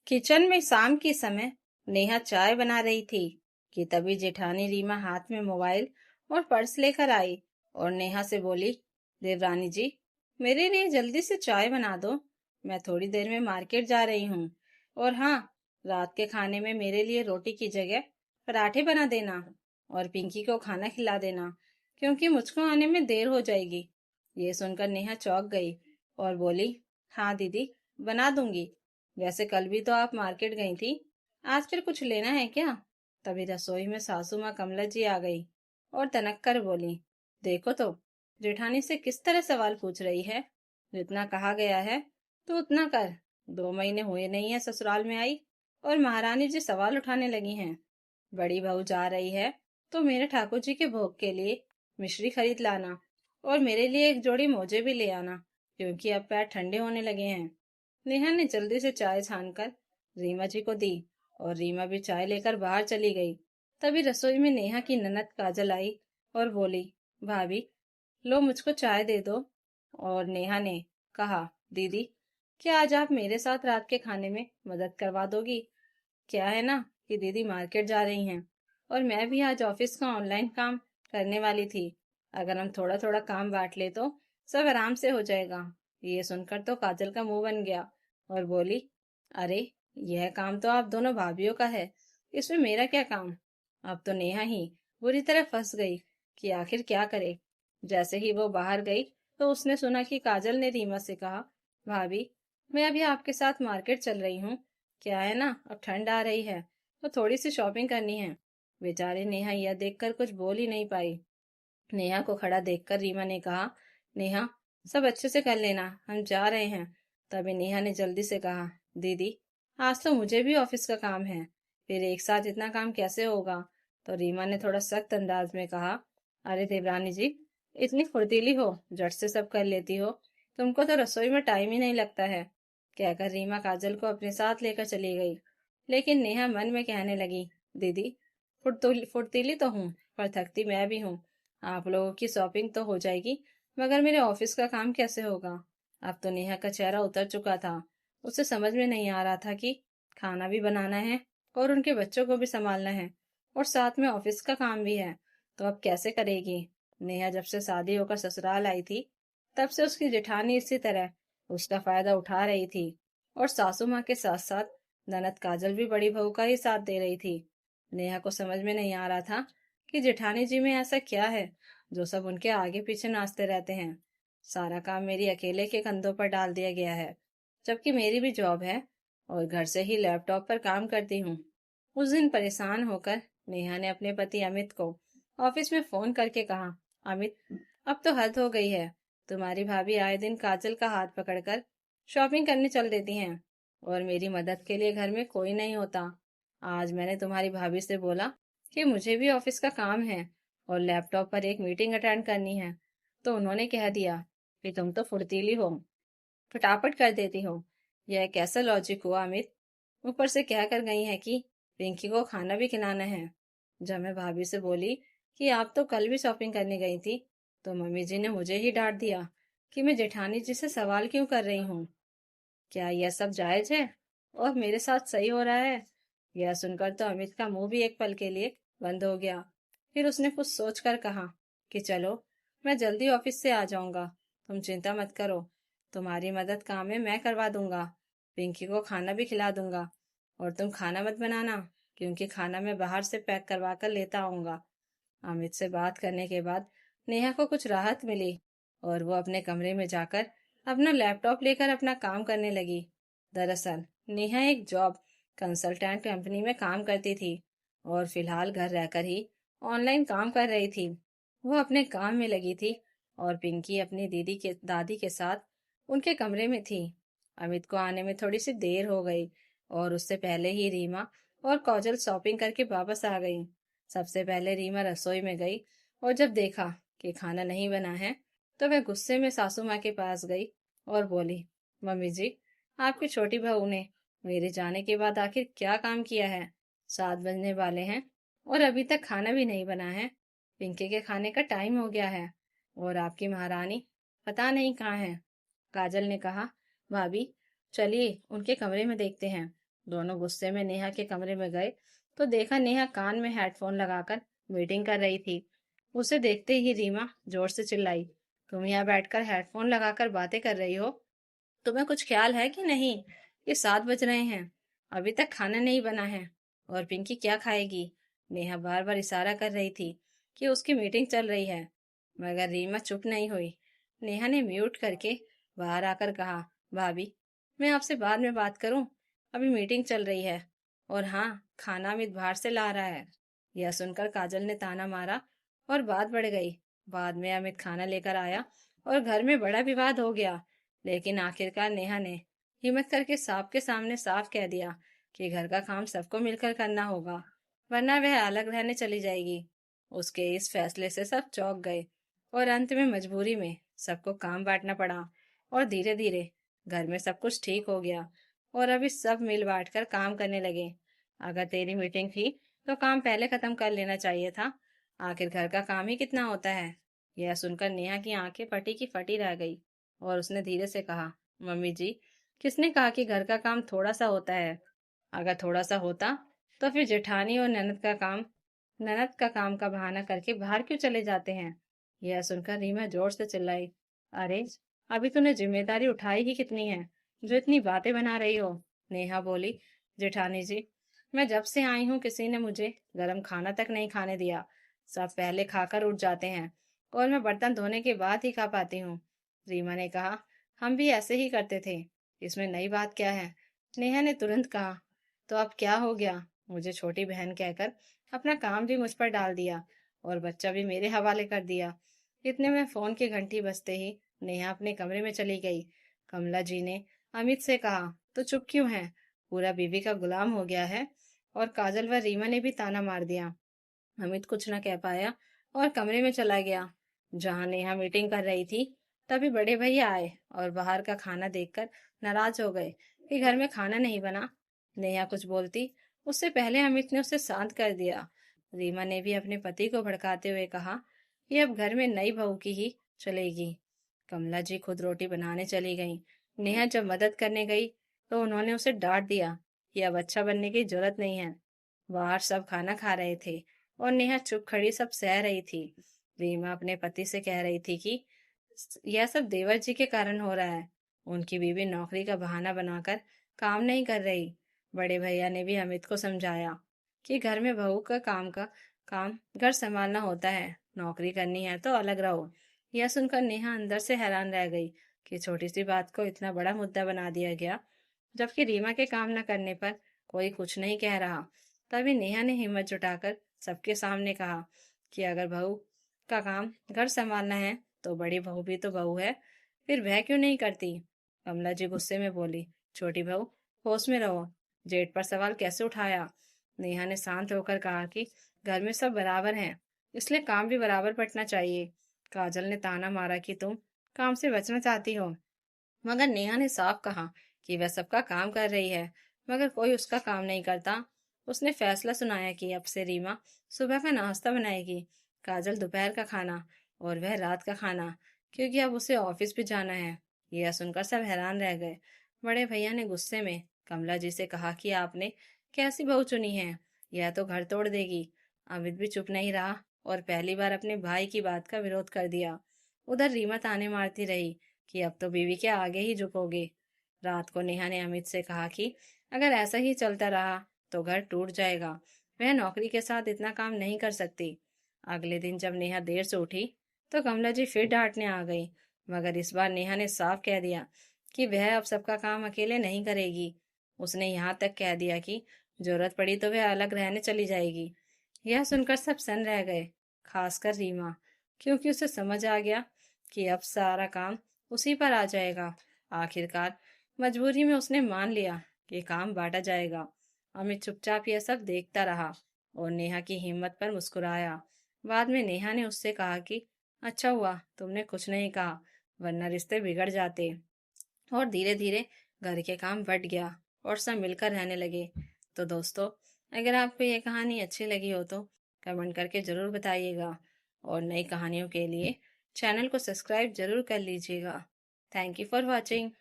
Kitchen में शाम के समय नेहा चाय बना रही थी कि तभी जेठानी रीमा हाथ में मोबाइल और पर्स लेकर आई और नेहा से बोली, देवरानी जी, मेरे लिए जल्दी से चाय बना दो। मैं थोड़ी देर में मार्केट जा रही हूँ। और हाँ, रात के खाने में मेरे लिए रोटी की जगह पराठे बना देना और पिंकी को खाना खिला देना, क्योंकि मुझको आने में देर हो जाएगी। ये सुनकर नेहा चौंक गई और बोली, हाँ दीदी, बना दूंगी। वैसे कल भी तो आप मार्केट गई थी, आज फिर कुछ लेना है क्या? तभी रसोई में सासू माँ कमला जी आ गई और तनक कर बोली, देखो तो जेठानी से किस तरह सवाल पूछ रही है। जितना कहा गया है तो उतना कर। 2 महीने हुए नहीं है ससुराल में आई और महारानी जी सवाल उठाने लगी हैं। बड़ी बहू जा रही है तो मेरे ठाकुर जी के भोग के लिए मिश्री खरीद लाना और मेरे लिए एक जोड़ी मोजे भी ले आना, क्योंकि अब पैर ठंडे होने लगे हैं। नेहा ने जल्दी से चाय छानकर रीमा जी को दी और रीमा भी चाय लेकर बाहर चली गई। तभी रसोई में नेहा की ननद काजल आई और बोली, भाभी, लो मुझको चाय दे दो। और नेहा ने कहा, दीदी, क्या आज आप मेरे साथ रात के खाने में मदद करवा दोगी? क्या है ना कि दीदी मार्केट जा रही हैं और मैं भी आज ऑफिस का ऑनलाइन काम करने वाली थी। अगर हम थोड़ा थोड़ा काम बांट ले तो सब आराम से हो जाएगा। ये सुनकर तो काजल का मुंह बन गया और बोली, अरे, यह काम तो आप दोनों भाभीियों का है, इसमें मेरा क्या काम? अब तो नेहा ही बुरी तरह फंस गई कि आखिर क्या करे। जैसे ही वो बाहर गई तो उसने सुना कि काजल ने रीमा से कहा, भाभी, मैं अभी आपके साथ मार्केट चल रही हूँ। क्या है ना, अब ठंड आ रही है तो थोड़ी सी शॉपिंग करनी है। बेचारी नेहा यह देखकर कुछ बोल ही नहीं पाई। नेहा को खड़ा देखकर रीमा ने कहा, नेहा, सब अच्छे से कर लेना, हम जा रहे हैं। तभी नेहा ने जल्दी से कहा, दीदी, आज तो मुझे भी ऑफिस का काम है, फिर एक साथ इतना काम कैसे होगा? तो रीमा ने थोड़ा सख्त अंदाज में कहा, अरे देवरानी जी, इतनी फुर्तीली हो, झट से सब कर लेती हो, तुमको तो रसोई में टाइम ही नहीं लगता है। कहकर रीमा काजल को अपने साथ लेकर चली गई। लेकिन नेहा मन में कहने लगी, दीदी, फुर्तीली तो हूँ, पर थकती मैं भी हूँ। आप लोगों की शॉपिंग तो हो जाएगी, मगर मेरे ऑफिस का काम कैसे होगा? अब तो नेहा का चेहरा उतर चुका था। उसे समझ में नहीं आ रहा था कि खाना भी बनाना है और उनके बच्चों को भी संभालना है और साथ में ऑफिस का काम भी है। तो अब कैसे करेगी? नेहा जब से शादी होकर ससुराल आई थी, तब से उसकी जेठानी इसी तरह उसका फायदा उठा रही थी और सासू माँ के साथ साथ ननद काजल भी बड़ी बहू का ही साथ दे रही थी। नेहा को समझ में नहीं आ रहा था कि जेठानी जी में ऐसा क्या है जो सब उनके आगे पीछे नाचते रहते हैं। सारा काम मेरी अकेले के कंधों पर डाल दिया गया है, जबकि मेरी भी जॉब है और घर से ही लैपटॉप पर काम करती हूँ। उस दिन परेशान होकर नेहा ने अपने पति अमित को ऑफिस में फोन करके कहा, अमित, अब तो हद हो गई है। तुम्हारी भाभी आए दिन काजल का हाथ पकड़कर शॉपिंग करने चल देती हैं और मेरी मदद के लिए घर में कोई नहीं होता। आज मैंने तुम्हारी भाभी से बोला कि मुझे भी ऑफिस का काम है और लैपटॉप पर एक मीटिंग अटेंड करनी है, तो उन्होंने कह दिया कि तुम तो फुर्तीली हो, फटाफट कर देती हो। यह कैसा लॉजिक हुआ अमित? ऊपर से कह कर गई है कि पिंकी को खाना भी खिलाना है। जब मैं भाभी से बोली कि आप तो कल भी शॉपिंग करने गई थी, तो मम्मी जी ने मुझे ही डांट दिया कि मैं जेठानी जी से सवाल क्यों कर रही हूँ। क्या यह सब जायज है और मेरे साथ सही हो रहा है? यह सुनकर तो अमित का मुंह भी एक पल के लिए बंद हो गया। फिर उसने कुछ सोचकर कहा कि चलो, मैं जल्दी ऑफिस से आ जाऊंगा, तुम चिंता मत करो। तुम्हारी मदद काम में मैं करवा दूंगा, पिंकी को खाना भी खिला दूंगा और तुम खाना मत बनाना, क्योंकि खाना मैं बाहर से पैक करवा कर लेता आऊंगा। अमित से बात करने के बाद नेहा को कुछ राहत मिली और वो अपने कमरे में जाकर अपना लैपटॉप लेकर अपना काम करने लगी। दरअसल नेहा एक जॉब कंसल्टेंट कंपनी में काम करती थी और फिलहाल घर रहकर ही ऑनलाइन काम कर रही थी। वो अपने काम में लगी थी और पिंकी अपनी दादी के साथ उनके कमरे में थी। अमित को आने में थोड़ी सी देर हो गई और उससे पहले ही रीमा और काजल शॉपिंग करके वापस आ गई। सबसे पहले रीमा रसोई में गई और जब देखा कि खाना नहीं बना है, तो वह गुस्से में सासू माँ के पास गई और बोली, मम्मी जी, आपकी छोटी बहू ने मेरे जाने के बाद आखिर क्या काम किया है? 7 बजने वाले हैं और अभी तक खाना भी नहीं बना है। पिंकी के खाने का टाइम हो गया है और आपकी महारानी पता नहीं कहाँ है। काजल ने कहा, भाभी, चलिए उनके कमरे में देखते हैं। दोनों गुस्से में नेहा के कमरे में गए तो देखा नेहा कान में हेडफोन लगाकर मीटिंग कर रही थी। उसे देखते ही रीमा जोर से चिल्लाई, तुम यहाँ बैठकर हेडफोन लगाकर बातें कर रही हो? तुम्हें कुछ ख्याल है कि नहीं? ये 7 बज रहे हैं, अभी तक खाना नहीं बना है। और पिंकी क्या खाएगी? नेहा बार बार इशारा कर रही थी कि उसकी मीटिंग चल रही है, मगर रीमा चुप नहीं हुई। नेहा ने म्यूट करके बाहर आकर कहा, भाभी, मैं आपसे बाद में बात करूं, अभी मीटिंग चल रही है। और हाँ, खाना अमित बाहर से ला रहा है। यह सुनकर काजल ने ताना मारा और बात बढ़ गई। बाद में अमित खाना लेकर आया और घर में बड़ा विवाद हो गया। लेकिन आखिरकार नेहा ने हिम्मत करके साहब के सामने साफ कह दिया कि घर का काम सबको मिलकर करना होगा, वरना वह अलग रहने चली जाएगी। उसके इस फैसले से सब चौंक गए और अंत में मजबूरी में सबको काम बांटना पड़ा। और धीरे धीरे घर में सब कुछ ठीक हो गया और अभी सब मिल बांट कर काम करने लगे। अगर तेरी मीटिंग थी तो काम पहले खत्म कर लेना चाहिए था, आखिर घर का काम ही कितना होता है। यह सुनकर नेहा की आंखें फटी की फटी रह गई और उसने धीरे से कहा, मम्मी जी, किसने कहा कि घर का काम थोड़ा सा होता है? अगर थोड़ा सा होता तो फिर जेठानी और ननद का काम का बहाना करके बाहर क्यों चले जाते हैं? यह सुनकर रीमा जोर से चिल्लाई, अरे, अभी तूने जिम्मेदारी उठाई ही कितनी है जो इतनी बातें बना रही हो? नेहा बोली, जेठानी जी, मैं जब से आई हूँ किसी ने मुझे गर्म खाना तक नहीं खाने दिया। सब पहले खाकर उठ जाते हैं और मैं बर्तन धोने के बाद ही खा पाती हूँ। रीमा ने कहा, हम भी ऐसे ही करते थे, इसमें नई बात क्या है? नेहा ने तुरंत कहा, तो अब क्या हो गया? मुझे छोटी बहन कहकर अपना काम भी मुझ पर डाल दिया और बच्चा भी मेरे हवाले कर दिया। इतने में फोन की घंटी बजते ही नेहा अपने कमरे में चली गई। कमला जी ने अमित से कहा, तो चुप क्यों है? पूरा बीवी का गुलाम हो गया है। और काजल व रीमा ने भी ताना मार दिया। अमित कुछ न कह पाया और कमरे में चला गया। जहां नेहा मीटिंग कर रही थी तभी बड़े भैया आए और बाहर का खाना देखकर नाराज हो गए कि घर में खाना नहीं बना। नेहा कुछ बोलती उससे पहले अमित ने उसे शांत कर दिया। रीमा ने भी अपने पति को भड़काते हुए कहा कि अब घर में नई बहू की ही चलेगी। कमला जी खुद रोटी बनाने चली गईं। नेहा जब मदद करने गई तो उन्होंने उसे डांट दिया कि अब अच्छा बनने की जरूरत नहीं है। बाहर सब खाना खा रहे थे और नेहा चुप खड़ी सब सह रही थी। रीमा अपने पति से कह रही थी कि यह सब देवर जी के कारण हो रहा है। उनकी बीवी नौकरी का बहाना बनाकर काम नहीं कर रही। बड़े भैया ने भी अमित को समझाया कि घर में बहू का काम घर संभालना होता है, नौकरी करनी है तो अलग रहो। यह सुनकर नेहा अंदर से हैरान रह गई कि छोटी सी बात को इतना बड़ा मुद्दा बना दिया गया, जबकि रीमा के काम न करने पर कोई कुछ नहीं कह रहा। तभी नेहा ने हिम्मत जुटाकर सबके सामने कहा कि अगर बहू का काम घर संभालना है तो बड़ी बहू भी तो बहू है, फिर वह क्यों नहीं करती? कमला जी गुस्से में बोली, छोटी बहू, होश में रहो, जेठ पर सवाल कैसे उठाया? नेहा ने शांत होकर कहा कि घर में सब बराबर हैं, इसलिए काम भी बराबर बंटना चाहिए। काजल ने ताना मारा कि तुम काम से बचना चाहती हो, मगर नेहा ने साफ कहा कि वह सबका काम कर रही है, मगर कोई उसका काम नहीं करता। उसने फैसला सुनाया कि अब से रीमा सुबह का नाश्ता बनाएगी, काजल दोपहर का खाना और वह रात का खाना, क्योंकि अब उसे ऑफिस भी जाना है। यह सुनकर सब हैरान रह गए। बड़े भैया ने गुस्से में कमला जी से कहा कि आपने कैसी बहू चुनी है, यह तो घर तोड़ देगी। अमित भी चुप नहीं रहा और पहली बार अपने भाई की बात का विरोध कर दिया। उधर रीमा ताने मारती रही कि अब तो बीवी के आगे ही झुकोगे। रात को नेहा ने अमित से कहा कि अगर ऐसा ही चलता रहा तो घर टूट जाएगा, वह नौकरी के साथ इतना काम नहीं कर सकती। अगले दिन जब नेहा देर से उठी तो कमला जी फिर डांटने आ गई, मगर इस बार नेहा ने साफ कह दिया कि वह अब सबका काम अकेले नहीं करेगी। उसने यहाँ तक कह दिया कि जरूरत पड़ी तो वह अलग रहने चली जाएगी। यह सुनकर सब सन रह गए, खासकर रीमा, क्योंकि उसे समझ आ गया कि अब सारा काम उसी पर आ जाएगा। आखिरकार मजबूरी में उसने मान लिया कि काम बांटा जाएगा। अमित चुपचाप यह सब देखता रहा और नेहा की हिम्मत पर मुस्कुराया। बाद में नेहा ने उससे कहा कि अच्छा हुआ तुमने कुछ नहीं कहा, वरना रिश्ते बिगड़ जाते। और धीरे धीरे घर के काम बंट गया और सब मिलकर रहने लगे। तो दोस्तों, अगर आपको ये कहानी अच्छी लगी हो तो कमेंट करके ज़रूर बताइएगा और नई कहानियों के लिए चैनल को सब्सक्राइब जरूर कर लीजिएगा। Thank you for watching.